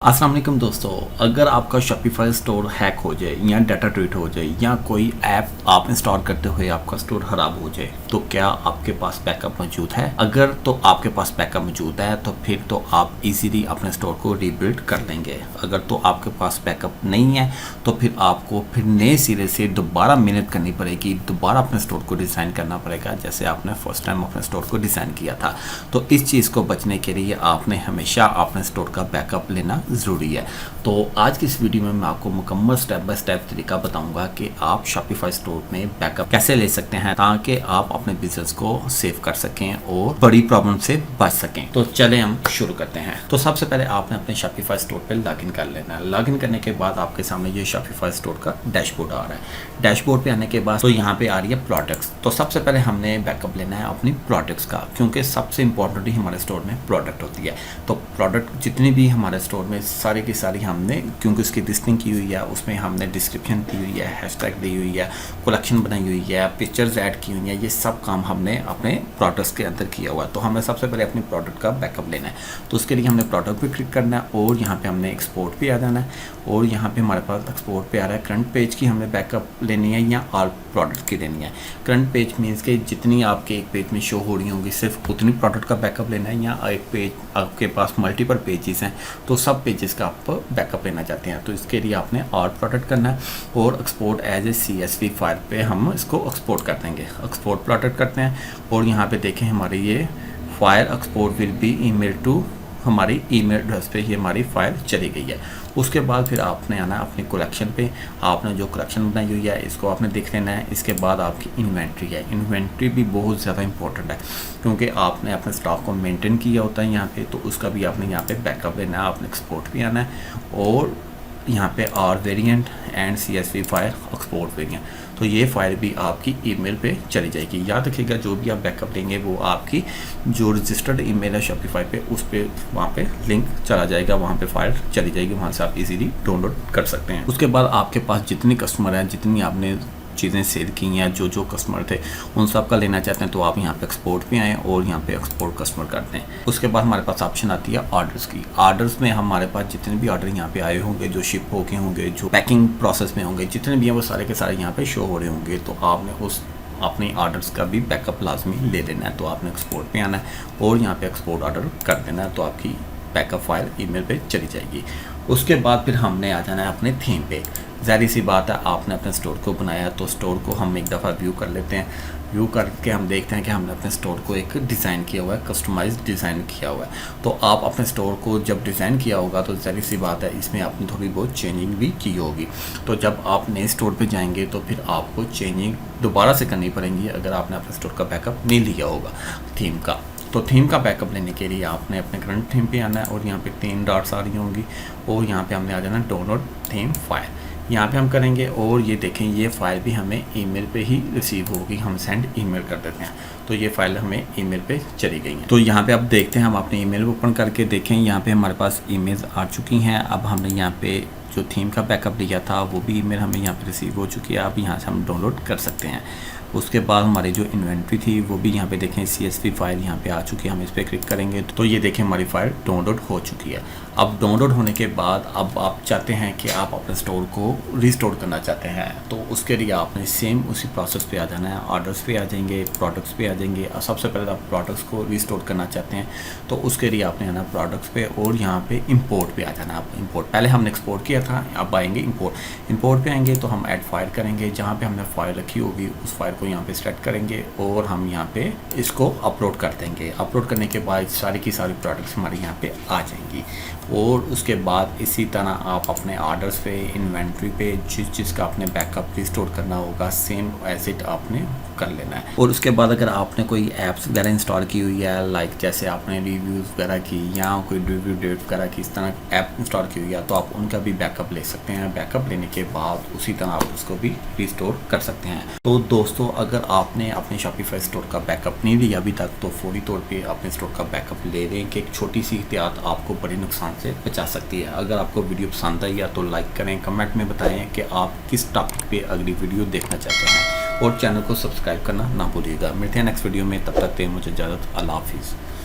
अस्सलाम वालेकुम दोस्तों, अगर आपका शॉपिफाई स्टोर हैक हो जाए या डाटा ट्वीट हो जाए या कोई ऐप आप इंस्टॉल करते हुए आपका स्टोर खराब हो जाए तो क्या आपके पास बैकअप मौजूद है? अगर तो आपके पास बैकअप मौजूद है तो फिर तो आप इजीली अपने स्टोर को रीबिल्ड कर लेंगे। अगर तो आपके पास बैकअप नहीं है तो फिर आपको फिर नए सिरे से दोबारा मेहनत करनी पड़ेगी, दोबारा अपने स्टोर को डिज़ाइन करना पड़ेगा जैसे आपने फर्स्ट टाइम अपने स्टोर को डिज़ाइन किया था। तो इस चीज़ को बचने के लिए आपने हमेशा अपने स्टोर का बैकअप लेना ज़रूरी है। तो आज की इस वीडियो में मैं आपको मुकम्मल स्टेप बाय स्टेप तरीका बताऊंगा कि आप शॉपिफाई स्टोर में बैकअप कैसे ले सकते हैं ताकि आप अपने बिजनेस को सेव कर सकें और बड़ी प्रॉब्लम से बच सकें। तो चले हम शुरू करते हैं। तो सबसे पहले आपने अपने शॉपिफाई स्टोर पर लॉगिन कर लेना है। लॉगिन करने के बाद आपके सामने ये शॉपिफाई स्टोर का डैशबोर्ड आ रहा है। डैशबोर्ड पे आने के बाद तो यहाँ पे आ रही है प्रोडक्ट्स। तो सबसे पहले हमने बैकअप लेना है अपनी प्रोडक्ट्स का, क्योंकि सबसे इंपॉर्टेंट ही हमारे स्टोर में प्रोडक्ट होती है। तो प्रोडक्ट जितनी भी हमारे स्टोर में सारी की सारी हमने, क्योंकि उसकी लिस्टिंग की हुई है, उसमें हमने डिस्क्रिप्शन दी हुई है, हैशटैग दी हुई है, कलेक्शन बनाई हुई है, पिक्चर्स ऐड की हुई है, ये सब काम हमने अपने प्रोडक्ट्स के अंदर किया हुआ है। तो हमें सबसे पहले अपनी प्रोडक्ट का बैकअप लेना है। तो उसके लिए हमने प्रोडक्ट पे क्लिक करना है और यहाँ पे हमने एक्सपोर्ट पे आ जाना है और यहाँ पे हमारे पास एक्सपोर्ट पे आ रहा है करंट पेज की हमें बैकअप लेनी है या ऑल प्रोडक्ट की लेनी है। करंट पेज मीन्स के जितनी आपके एक पेज में शो हो रही होंगी सिर्फ उतनी प्रोडक्ट का बैकअप लेना है, या एक पेज आपके पास मल्टीपल पेजेस हैं तो सब पेजेस का आप बैकअप लेना चाहते हैं तो इसके लिए आपने ऑल प्रोडक्ट करना है और export as a CSV file पे हम इसको एक्सपोर्ट कर देंगे। एक्सपोर्ट प्रोडक्ट करते हैं और यहाँ पे देखें हमारी ये file export will be email to, हमारी ईमेल एड्रेस पे ही हमारी फाइल चली गई है। उसके बाद फिर आपने आना है अपनी कलेक्शन पे। आपने जो कलेक्शन बनाई हुई है इसको आपने देख लेना है। इसके बाद आपकी इन्वेंट्री है। इन्वेंट्री भी बहुत ज़्यादा इंपॉर्टेंट है क्योंकि आपने अपने स्टॉक को मेंटेन किया होता है यहाँ पे, तो उसका भी आपने यहाँ पे बैकअप लेना है। आपने एक्सपोर्ट भी आना है और यहाँ पे are variant and CSV file export variant, तो ये फाइल भी आपकी ईमेल पे चली जाएगी। याद रखिएगा जो भी आप बैकअप लेंगे वो आपकी जो रजिस्टर्ड ईमेल है शॉपिफाई पे उस पर वहाँ पे लिंक चला जाएगा, वहाँ पे फाइल चली जाएगी, वहाँ से आप इजीली डाउनलोड कर सकते हैं। उसके बाद आपके पास जितनी कस्टमर हैं, जितनी आपने चीज़ें सेल की हैं, जो कस्टमर थे उन सब का लेना चाहते हैं तो आप यहाँ पे एक्सपोर्ट पे आएँ और यहाँ पे एक्सपोर्ट कस्टमर करते हैं। उसके बाद हमारे पास ऑप्शन आती है ऑर्डर्स की। ऑर्डर्स में हमारे पास जितने भी ऑर्डर यहाँ पे आए होंगे, जो शिप हो गए होंगे, जो पैकिंग प्रोसेस में होंगे, जितने भी हैं वो सारे के सारे यहाँ पे शो हो रहे होंगे। तो आपने उस अपने ऑर्डर्स का भी बैकअप लाजमी ले लेना है। तो आपने एक्सपोर्ट पे आना है और यहाँ पे एक्सपोर्ट ऑर्डर कर देना है तो आपकी बैकअप फाइल ईमेल पे चली जाएगी। उसके बाद फिर हमने आ जाना है अपने थीम पे। ज़ाहिर सी बात है आपने अपने स्टोर को बनाया तो स्टोर को हम एक दफ़ा व्यू कर लेते हैं। व्यू करके हम देखते हैं कि हमने अपने स्टोर को एक डिज़ाइन किया हुआ है, कस्टमाइज्ड डिज़ाइन किया हुआ है। तो आप अपने स्टोर को जब डिज़ाइन किया होगा तो ज़ाहिर सी बात है इसमें आपने थोड़ी बहुत चेंजिंग भी की होगी। तो जब आप नए स्टोर पे जाएंगे तो फिर आपको चेंजिंग दोबारा से करनी पड़ेंगी अगर आपने अपने स्टोर का बैकअप नहीं लिया होगा थीम का। तो थीम का बैकअप लेने के लिए आपने अपने करंट थीम पे आना है और यहाँ पे 3 डॉट्स आ रही होंगी और यहाँ पे हमने आ जाना डाउनलोड थीम फाइल। यहाँ पे हम करेंगे और ये देखें ये फ़ाइल भी हमें ईमेल पे ही रिसीव होगी। हम सेंड ईमेल कर देते हैं तो ये फ़ाइल हमें ईमेल पे चली गई है। तो यहाँ पे आप देखते हैं, हम अपने ईमेल ओपन करके देखें, यहाँ पे हमारे पास ईमेल्स आ चुकी हैं। अब हमने यहाँ पे जो थीम का बैकअप लिया था वो भी ईमेल हमें यहाँ पे रिसीव हो चुकी है। अब यहाँ से हम डाउनलोड कर सकते हैं। उसके बाद हमारी जो इन्वेंट्री थी वो भी यहाँ पे देखें CSV फाइल यहाँ पे आ चुकी है। हम इस पर क्लिक करेंगे तो ये देखें हमारी फ़ाइल डाउनलोड हो चुकी है। अब डाउनलोड होने के बाद अब आप चाहते हैं कि आप अपने स्टोर को रिस्टोर करना चाहते हैं तो उसके लिए आपने सेम उसी प्रोसेस पे आ जाना है। ऑर्डर्स पे आ जाएंगे, प्रोडक्ट्स पे आ जाएंगे। और सबसे पहले आप प्रोडक्ट्स को रिस्टोर करना चाहते हैं तो उसके लिए आपने आना प्रोडक्ट्स पे और यहाँ पे इंपोर्ट पे आ जाना। आप इंपोर्ट, पहले हमने एक्सपोर्ट किया था, अब आएंगे इंपोर्ट पे आएंगे तो हम ऐड फाइल करेंगे। जहाँ पे हमने फाइल रखी होगी उस फाइल को यहाँ पे सेलेक्ट करेंगे और हम यहाँ पे इसको अपलोड कर देंगे। अपलोड करने के बाद सारी की सारी प्रोडक्ट्स हमारे यहाँ पे आ जाएंगी और उसके बाद इसी तरह आप अपने ऑर्डर्स पे, इन्वेंट्री पे जिस चीज़ का आपने बैकअप रिस्टोर करना होगा सेम एज इट आपने कर लेना है। और उसके बाद अगर आपने कोई ऐप्स वगैरह इंस्टॉल की हुई है, लाइक जैसे आपने रिव्यूज़ वगैरह की या कोई रिव्यू डेट वगैरह की, इस तरह ऐप इंस्टॉल की हुई है तो आप उनका भी बैकअप ले सकते हैं। बैकअप लेने के बाद उसी तरह आप उसको भी रिस्टोर कर सकते हैं। तो दोस्तों अगर आपने अपने शॉपिफाई स्टोर का बैकअप नहीं लिया अभी तक तो फौरी तौर पर अपने स्टोर का बैकअप ले लें कि एक छोटी सी एहतियात आपको बड़े नुकसान से बचा सकती है। अगर आपको वीडियो पसंद आई या तो लाइक करें, कमेंट में बताएं कि आप किस टॉपिक पे अगली वीडियो देखना चाहते हैं और चैनल को सब्सक्राइब करना ना भूलिएगा। मिलते हैं नेक्स्ट वीडियो में, तब तक मुझे इजाज़त। अल्लाह हाफिज़।